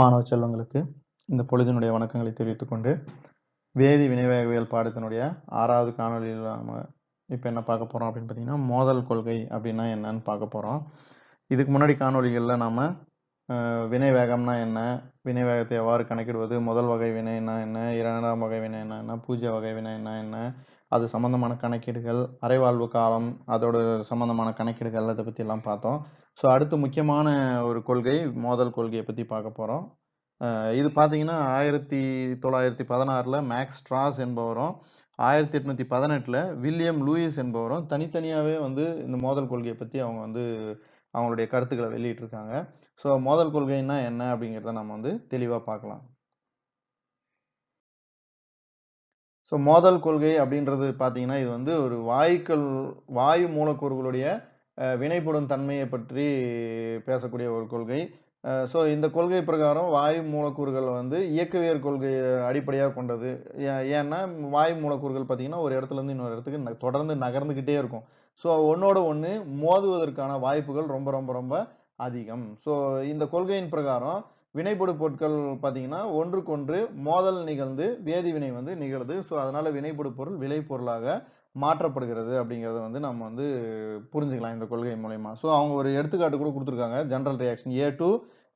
மாணவ செல்வங்களுக்கு இந்த பொழுதினுடைய வணக்கங்களை தெரிவித்துக் கொண்டு வேதி வினைவேகவியல் பாடத்தினுடைய 6வது காணொளியில் நாம இப்போ என்ன பார்க்க போறோம் அப்படின்னு பார்த்தீங்கன்னா மோதல் கொள்கை அப்படின்னா என்னன்னு பார்க்க போறோம். இதுக்கு முன்னாடி காணொளிகளில் நாம வினை வேகம்னா என்ன, வினை வேகத்தை எவ்வாறு கணக்கிடுவது, முதல் வகை வினைனா என்ன, இரண்டாம் வகை வினை என்ன, பூஜ்ய வகை வினை என்ன, அது சம்பந்தமான கணக்கீடுகள், அரைவாழ்வு காலம், அதோட சம்பந்தமான கணக்கீடுகள் அதை பத்தி எல்லாம் பார்த்தோம். ஸோ அடுத்து முக்கியமான ஒரு கொள்கை மோதல் கொள்கையை பத்தி பார்க்க போறோம். இது பார்த்தீங்கன்னா 1916ல மேக்ஸ் ஸ்ட்ராஸ் என்பவரும் 1818ல வில்லியம் லூயிஸ் என்பவரும் தனித்தனியாவே வந்து இந்த மோதல் கொள்கையை பத்தி அவங்க வந்து அவங்களுடைய கருத்துக்களை வெளியிட்டிருக்காங்க. ஸோ மோதல் கொள்கைன்னா என்ன அப்படிங்கிறத நம்ம வந்து தெளிவா பார்க்கலாம். ஸோ மோதல் கொள்கை அப்படின்றது பார்த்தீங்கன்னா இது வந்து ஒரு வாயு மூலக்கூறுகளுடைய வினைப்படும் தன்மையை பற்றி பேசக்கூடிய ஒரு கொள்கை. ஸோ இந்த கொள்கை பிரகாரம் வாயு மூலக்கூறுகள் வந்து இயக்கவியல் கொள்கையை அடிப்படையாக கொண்டது. ஏன்னா வாயு மூலக்கூறுகள் பார்த்தீங்கன்னா ஒரு இடத்துல இருந்து இன்னொரு இடத்துக்கு தொடர்ந்து நகர்ந்துகிட்டே இருக்கும். ஸோ ஒன்னோட ஒன்று மோதுவதற்கான வாய்ப்புகள் ரொம்ப ரொம்ப ரொம்ப அதிகம். ஸோ இந்த கொள்கையின் பிரகாரம் வினைப்படு பொருட்கள் பார்த்தீங்கன்னா ஒன்றுக்கொன்று மோதல் நிகழ்ந்து வேதிவினை வந்து நிகழுது. ஸோ அதனால வினைப்படு பொருள் விளைபொருளாக மாற்றப்படுகிறது அப்படிங்கிறத வந்து நம்ம வந்து புரிஞ்சுக்கலாம் இந்த கொள்கை மூலயமா. ஸோ அவங்க ஒரு எடுத்துக்காட்டு கூட கொடுத்துருக்காங்க. ஜெனரல் ரியாக்ஷன் A2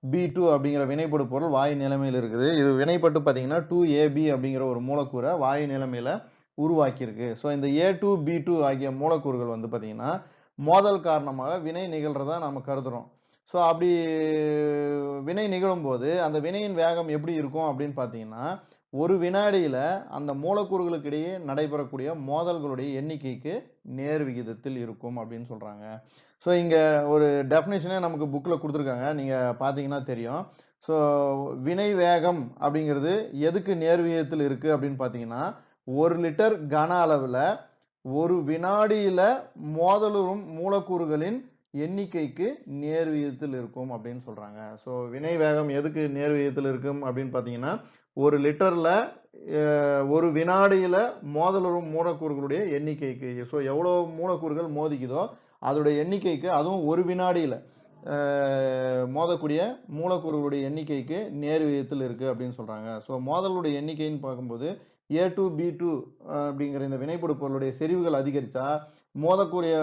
B2 அப்படிங்கிற வினைப்படு பொருள் வாயு நிலைமையில் இருக்குது. இது வினைப்பட்டு பார்த்தீங்கன்னா 2AB அப்படிங்கிற ஒரு மூலக்கூறை வாயு நிலைமையில உருவாக்கியிருக்கு. ஸோ இந்த A2 B2 ஆகிய மூலக்கூறுகள் வந்து பார்த்தீங்கன்னா மோதல் காரணமாக வினை நிகழ்றதா நம்ம கருதுறோம். ஸோ அப்படி வினை நிகழும் போது அந்த வினையின் வேகம் எப்படி இருக்கும் அப்படின்னு பார்த்தீங்கன்னா ஒரு வினாடியில அந்த மூலக்கூறுகளுக்கு இடையே நடைபெறக்கூடிய மோதல்களுடைய எண்ணிக்கைக்கு நேர் விகிதத்தில் இருக்கும் அப்படின்னு சொல்றாங்க. ஸோ இங்க ஒரு டெஃபினேஷனே நமக்கு புக்ல கொடுத்துருக்காங்க, நீங்க பாத்தீங்கன்னா தெரியும். ஸோ வினை வேகம் அப்படிங்கிறது எதுக்கு நேர் விகிதத்தில் இருக்கு அப்படின்னு பாத்தீங்கன்னா 1 லிட்டர் கன அளவுல ஒரு வினாடியில மோதலுறும் மூலக்கூறுகளின் எண்ணிக்கைக்கு நேர் விகிதத்தில் இருக்கும் அப்படின்னு சொல்றாங்க. ஸோ வினை வேகம் எதுக்கு நேர் விகிதத்தில் இருக்கும் அப்படின்னு பாத்தீங்கன்னா 1 லிட்டர்ல ஒரு வினாடியில மோதலுறும் மூலக்கூறுகளுடைய எண்ணிக்கைக்கு. ஸோ எவ்வளவு மூலக்கூறுகள் மோதிக்குதோ அதோடைய எண்ணிக்கைக்கு, அதுவும் ஒரு வினாடியில மோதக்கூடிய மூலக்கூறுகளுடைய எண்ணிக்கைக்கு நேர் விகிதத்தில் இருக்கு அப்படின்னு சொல்றாங்க. ஸோ மோதலுடைய எண்ணிக்கைன்னு பார்க்கும்போது A2 B2 அப்படிங்கிற இந்த வினைப்படு பொருளுடைய செறிவுகள் அதிகரிச்சா மோதக்கூடிய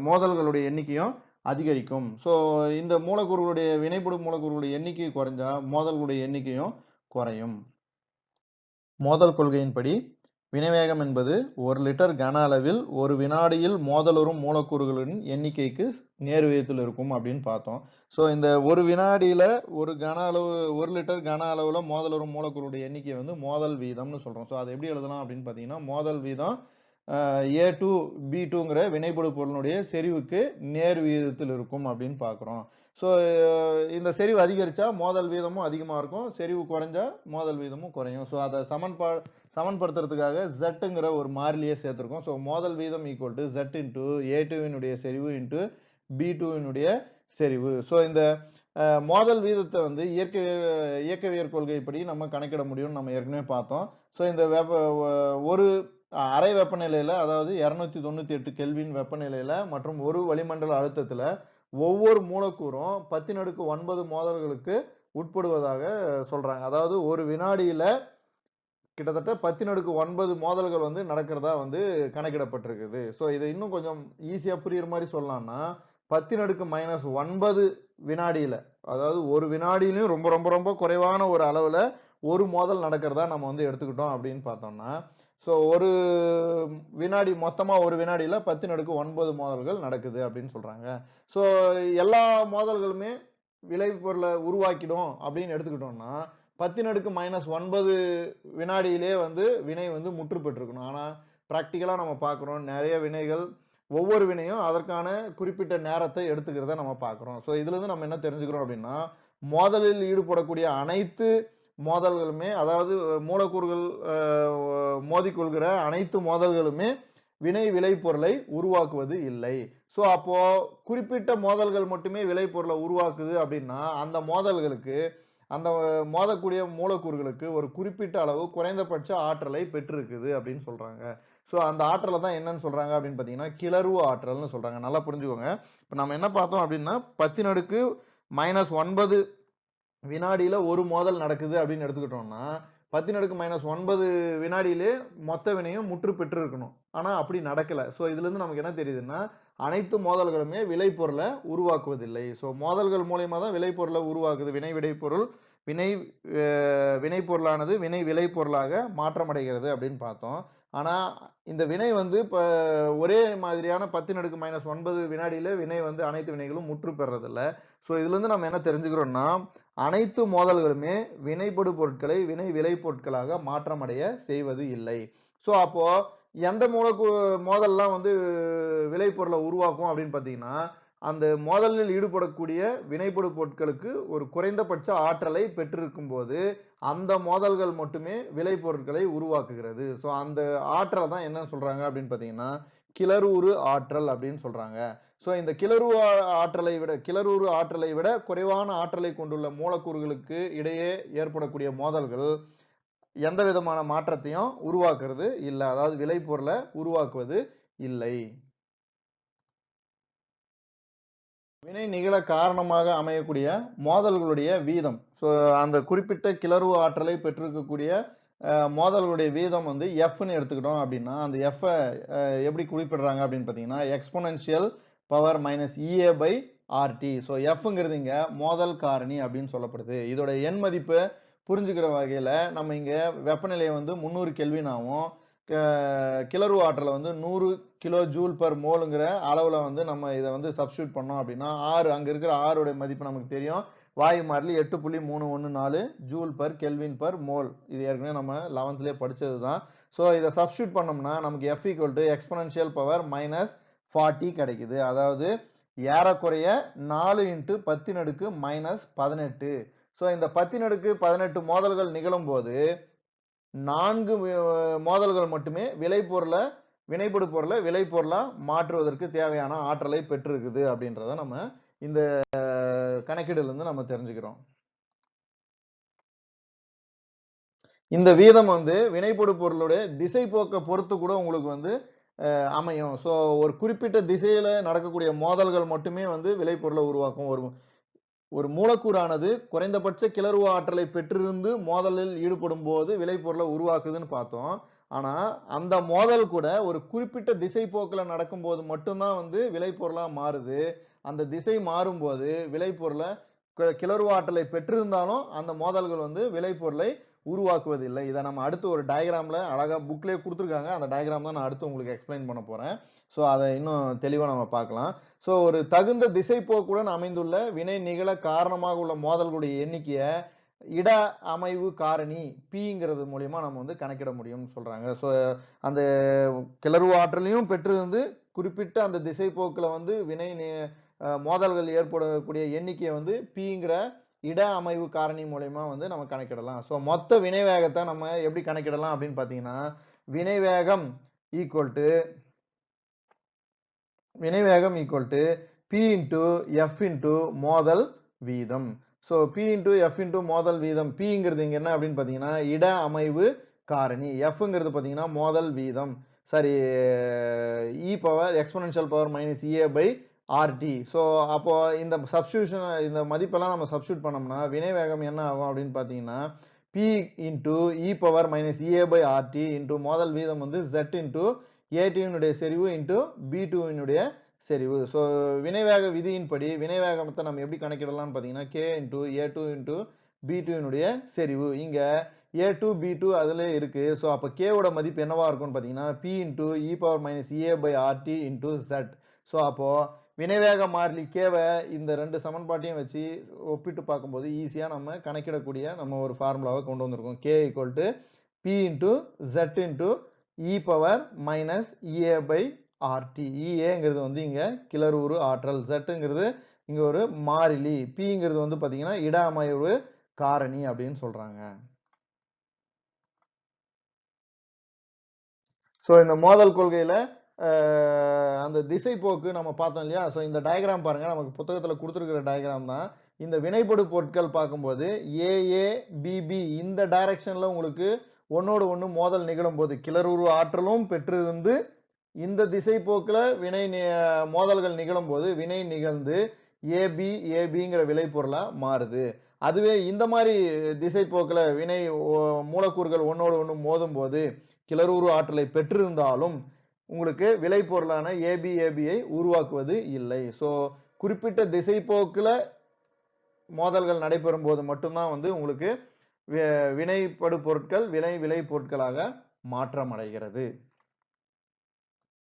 மோதல்களுடைய எண்ணிக்கையும் அதிகரிக்கும். ஸோ இந்த மூலக்கூறுகளுடைய வினைப்படும் மூலக்கூறுகளுடைய எண்ணிக்கை குறைஞ்சா மோதல்களுடைய எண்ணிக்கையும் குறையும். மோதல் கொள்கையின்படி வினைவேகம் என்பது 1 லிட்டர் கன அளவில் ஒரு வினாடியில் மோதலுறும் மூலக்கூறுகளின் எண்ணிக்கைக்கு நேர் விகிதத்தில் இருக்கும் அப்படின்னு பார்த்தோம். ஸோ இந்த ஒரு வினாடியில ஒரு கன அளவு 1 லிட்டர் கன அளவுல மோதலுறும் மூலக்கூறுடைய எண்ணிக்கை வந்து மோதல் வீதம்னு சொல்றோம். ஸோ அதை எப்படி எழுதலாம் அப்படின்னு பார்த்தீங்கன்னா மோதல் வீதம் A2 B2ங்கிற வினைப்படு பொருளுடைய செறிவுக்கு நேர் விகிதத்தில் இருக்கும் அப்படின்னு பார்க்குறோம். ஸோ இந்த செறிவு அதிகரிச்சா மோதல் வீதமும் அதிகமாக இருக்கும், செறிவு குறைஞ்சா மோதல் வீதமும் குறையும். ஸோ அதை சமன்படுத்துறதுக்காக ஜெட்டுங்கிற ஒரு மாறிலியை சேர்த்துருக்கோம். ஸோ மோதல் வீதம் ஈக்குவல் டு Z இன்டு A2வினுடைய செறிவு இன்டு B2வினுடைய செறிவு. ஸோ இந்த மோதல் வீதத்தை வந்து இயக்கவியல் கொள்கைப்படி நம்ம கணக்கிட முடியும்னு நம்ம ஏற்கனவே பார்த்தோம். ஸோ இந்த ஒரு அறை வெப்பநிலையில, அதாவது 298 கெல்வின் வெப்பநிலையில மற்றும் ஒரு வளிமண்டல அழுத்தத்துல ஒவ்வொரு மூலக்கூறும் 10⁹ மோதல்களுக்கு உட்படுவதாக சொல்றாங்க. அதாவது ஒரு வினாடியில கிட்டத்தட்ட 10⁹ மோதல்கள் வந்து நடக்கிறதா வந்து கணக்கிடப்பட்டிருக்குது. ஸோ இதை இன்னும் கொஞ்சம் ஈஸியா புரியுற மாதிரி சொல்லலாம்னா 10⁻⁹ வினாடியில, அதாவது ஒரு வினாடியிலும் ரொம்ப ரொம்ப ரொம்ப குறைவான ஒரு அளவுல ஒரு மோதல் நடக்கிறதா நம்ம வந்து எடுத்துக்கிட்டோம் அப்படின்னு பார்த்தோம்னா, ஸோ ஒரு வினாடி மொத்தமா ஒரு வினாடியில 10⁹ மோதல்கள் நடக்குது அப்படின்னு சொல்றாங்க. ஸோ எல்லா மோதல்களுமே விளைபொருளை உருவாக்கிடும் அப்படின்னு எடுத்துக்கிட்டோம்னா 10⁻⁹ வினாடியிலே வந்து வினை வந்து முற்று பெற்றிருக்கணும். ஆனா பிராக்டிக்கலா நம்ம பார்க்கிறோம், நிறைய வினைகள் ஒவ்வொரு வினையும் அதற்கான குறிப்பிட்ட நேரத்தை எடுத்துக்கிறத நம்ம பார்க்கிறோம். ஸோ இதுல இருந்து நம்ம என்ன தெரிஞ்சுக்கிறோம் அப்படின்னா மோதலில் ஈடுபடக்கூடிய அனைத்து மோதல்களுமே, அதாவது மூலக்கூறுகள் மோதிக்கொள்கிற அனைத்து மோதல்களுமே வினை விளைபொருளை உருவாக்குவது இல்லை. ஸோ அப்போ குறிப்பிட்ட மோதல்கள் மட்டுமே விளைபொருளை உருவாக்குது அப்படின்னா அந்த மோதல்களுக்கு, அந்த மோதக்கூடிய மூலக்கூறுகளுக்கு ஒரு குறிப்பிட்ட அளவு குறைந்தபட்ச ஆற்றலை பெற்றிருக்குது அப்படின்னு சொல்றாங்க. ஸோ அந்த ஆற்றலை தான் என்னன்னு சொல்றாங்க அப்படின்னு பார்த்தீங்கன்னா கிளர்வு ஆற்றல்னு சொல்றாங்க. நல்லா புரிஞ்சுக்கோங்க. இப்போ நம்ம என்ன பார்த்தோம் அப்படின்னா 10⁻⁹ வினாடியில ஒரு மோதல் நடக்குது அப்படின்னு எடுத்துக்கிட்டோம்னா 10⁻⁹ வினாடியிலே மொத்த வினையும் முற்று பெற்று இருக்கணும். ஆனா அப்படி நடக்கல. சோ இதுல இருந்து நமக்கு என்ன தெரியுதுன்னா அனைத்து மோதல்களுமே விளைபொருளை உருவாக்குவதில்லை. சோ மோதல்கள் மூலியமா தான் விளைபொருளை உருவாக்குது. வினை விளைபொருள் வினை வினைப்பொருளானது வினை விளைபொருளாக மாற்றமடைகிறது அப்படின்னு பார்த்தோம். ஆனா இந்த வினை வந்து இப்ப ஒரே மாதிரியான 10⁻⁹ வினாடியில வினை வந்து அனைத்து வினைகளும் முற்று பெறதில்ல. சோ இதுல இருந்து நம்ம என்ன தெரிஞ்சுக்கிறோம்னா அனைத்து மோதல்களுமே வினைபடு பொருட்களை வினை விளை பொருட்களாக மாற்றமடைய செய்வது இல்லை. சோ அப்போ எந்த மோதல்லாம் வந்து விளைபொருளை உருவாக்கும் அப்படின்னு பாத்தீங்கன்னா அந்த மோதலில் ஈடுபடக்கூடிய வினைபடு பொருட்களுக்கு ஒரு குறைந்தபட்ச ஆற்றலை பெற்றிருக்கும் போது அந்த மோதல்கள் மட்டுமே விளைபொருட்களை உருவாக்குகிறது. சோ அந்த ஆற்றலை தான் என்ன சொல்றாங்க அப்படின்னு பாத்தீங்கன்னா கிளர்வுறு ஆற்றல் அப்படின்னு சொல்றாங்க. சோ இந்த கிளர்வுறு ஆற்றலை விட குறைவான ஆற்றலை கொண்டுள்ள மூலக்கூறுகளுக்கு இடையே ஏற்படக்கூடிய மோதல்கள் எந்த விதமான மாற்றத்தையும் உருவாக்குறது இல்ல. அதாவது விளைபொருளை உருவாக்குவது இல்லை. வினை நிகழ காரணமாக அமையக்கூடிய மோதல்களுடைய வீதம். சோ அந்த குறிப்பிட்ட கிளர்வு ஆற்றலை பெற்றிருக்கக்கூடிய மோதல்களுடைய வீதம் வந்து எஃப்னு எடுத்துக்கிட்டோம் அப்படின்னா அந்த எஃப் எப்படி குறிப்பிடுறாங்க அப்படின்னு பாத்தீங்கன்னா exponential power minus E A by RT. So எஃப்ங்கிறது இங்க மோதல் காரணி அப்படின்னு சொல்லப்படுது. இதோட எண் மதிப்பு புரிஞ்சுக்கிற வகையில நம்ம இங்க வெப்பநிலையை வந்து 300 கெல்வின் ஆகும். கிளர்வு ஆற்றலை வந்து 100 கிலோ ஜூல் பர் மோலுங்கிற அளவுல வந்து நம்ம இதை வந்து சப்ஸ்டியூட் பண்ணோம் அப்படின்னா அங்க இருக்கிற ஆருடைய மதிப்பு நமக்கு தெரியும். வாயு மாறிலி 8.314 joule per kelvin per mole. இது ஏற்கனவே நம்ம 11th படிச்சது தான். சோ இதை சப்ஸ்டியூட் பண்ணோம்னா நமக்கு F = எக்ஸ்போனென்ஷியல் பவர் மைனஸ் 40 கிடைக்குது. அதாவது ஏறக்குறைய 4 × 10⁻⁻18. சோ இந்த 10⁻18 மோதல்கள் நிகழும் போது 4 மோதல்கள் மட்டுமே வினைபடு பொருளை விளைபொருளா மாற்றுவதற்கு தேவையான ஆற்றலை பெற்றிருக்குது அப்படின்றத நம்ம இந்த கணக்கீடுல இருந்து நம்ம தெரிஞ்சுக்கிறோம். இந்த வீதம் வந்து வினைபடு பொருளுடைய திசை போக்க பொறுத்து கூட உங்களுக்கு வந்து அமையும். சோ ஒரு குறிப்பிட்ட திசையில நடக்கக்கூடிய மோதல்கள் மட்டுமே வந்து விளைபொருளை உருவாக்கும். ஒரு மூலக்கூறானது குறைந்தபட்ச கிளர்வு ஆற்றலை பெற்றிருந்து மோதலில் ஈடுபடும் போது விளைபொருளை உருவாக்குதுன்னு பார்த்தோம். ஆனா அந்த மோதல் கூட ஒரு குறிப்பிட்ட திசை போக்குல நடக்கும் போது மட்டும்தான் வந்து விளைபொருளா மாறுது. அந்த திசை மாறும் போது விளைபொருளை கிளர்வு ஆற்றலை பெற்றிருந்தாலும் அந்த மோதல்கள் வந்து விளைபொருளை உருவாக்குவதில்லை. இதை நம்ம அடுத்து ஒரு டயக்ராம்ல அழகா புக்லயே கொடுத்துருக்காங்க. அந்த டயக்ராம் தான் நான் அடுத்து உங்களுக்கு எக்ஸ்பிளைன் பண்ண போறேன். சோ அதை இன்னும் தெளிவா நம்ம பார்க்கலாம். சோ ஒரு தகுந்த திசை போக்குடன் அமைந்துள்ள வினை நிகழ காரணமாக உள்ள மோதல்களுடைய எண்ணிக்கையை இட அமைவு காரணி பிங்கிறது மூலியமா நம்ம வந்து கணக்கிட முடியும்னு சொல்றாங்க. சோ அந்த கிளர்வு ஆற்றலையும் பெற்றிருந்து குறிப்பிட்ட அந்த திசை போக்குல வந்து மோதல்கள் ஏற்படக்கூடிய எண்ணிக்கையை வந்து பிங்கிற இட அமைவு காரணி மூலயமா வந்து நம்ம கணக்கிடலாம். சோ மொத்த வினை வேகத்தை நம்ம எப்படி கணக்கிடலாம் அப்படின்னு பாத்தீங்கன்னா வினைவேகம் equal to P into F into மோதல் வீதம். So P into F into மோதல் வீதம். பிங்கிறது இங்க என்ன அப்படின்னு பாத்தீங்கன்னா இட அமைவு காரணி. எஃப்ங்கிறது பாத்தீங்கன்னா மோதல் வீதம். சரி E power exponential power minus E A by RT. So அப்போ இந்த சப்ஸ்டியூஷன் இந்த மதிப்பெல்லாம் நம்ம சப்ஸ்டியூட் பண்ணோம்னா வினை வேகம் என்ன ஆகும் அப்படின்னு பார்த்தீங்கன்னா P into E power minus E A by RT into மோதல் வீதம் வந்து ஜெட் இன்டூ ஏடியினுடைய செறிவு இன்டூ பி டூவினுடைய செறிவு. ஸோ வினைவேக விதியின்படி வினைவேகத்தை நம்ம எப்படி கணக்கிடலாம்னு பார்த்தீங்கன்னா K into A two into B டூவினுடைய செறிவு. இங்க ஏ டூ பி டூ அதுல இருக்கு. ஸோ அப்போ கேவோட மதிப்பு என்னவா இருக்கும்னு பார்த்தீங்கன்னா P into E power minus E A by RT into Z. So அப்போ வினைவேக மாறிலி கேவை இந்த ரெண்டு சமன்பாட்டையும் வச்சு ஒப்பிட்டு பார்க்கும்போது ஈஸியா நம்ம கணக்கிடக்கூடிய நம்ம ஒரு ஃபார்முலாவை கொண்டு வந்திருக்கோம். K equal to P into Z into E power minus E A by RT. இஏங்கிறது வந்து இங்க கிளர்வுறு ஆற்றல், ஜெட்ங்கிறது இங்க ஒரு மாறிலி, பிங்கிறது வந்து பாத்தீங்கன்னா இட அமைவு காரணி அப்படின்னு சொல்றாங்க. சோ இந்த மோதல் கொள்கையில அந்த திசை போக்கு நம்ம பார்த்தோம் இல்லையா. சோ இந்த டயக்ராம் பாருங்க, நமக்கு புத்தகத்துல கொடுத்துருக்கிற டயக்ராம் தான். இந்த வினைபடு பொருட்கள் பார்க்கும்போது ஏஏ பிபி இந்த டைரக்ஷன்ல உங்களுக்கு ஒன்னோடு ஒண்ணு மோதல் நிகழும் போது கிளர்வுறு ஆற்றலும் பெற்றிருந்து இந்த திசை போக்குல மோதல்கள் நிகழும் போது வினை நிகழ்ந்து ஏபி ஏபிங்கிற விளைபொருளா மாறுது. அதுவே இந்த மாதிரி திசைப்போக்குல மூலக்கூறுகள் ஒன்னோடு ஒண்ணு மோதும்போது கிளர்வுரு ஆற்றலை பெற்றிருந்தாலும் உங்களுக்கு விளைபொருளான ஏபிஏபியை உருவாக்குவது இல்லை. சோ குறிப்பிட்ட திசைப்போக்குல மோதல்கள் நடைபெறும் போது மட்டும்தான் வந்து உங்களுக்கு வினைப்படு பொருட்கள் விளை பொருட்களாக மாற்றம் அடைகிறது.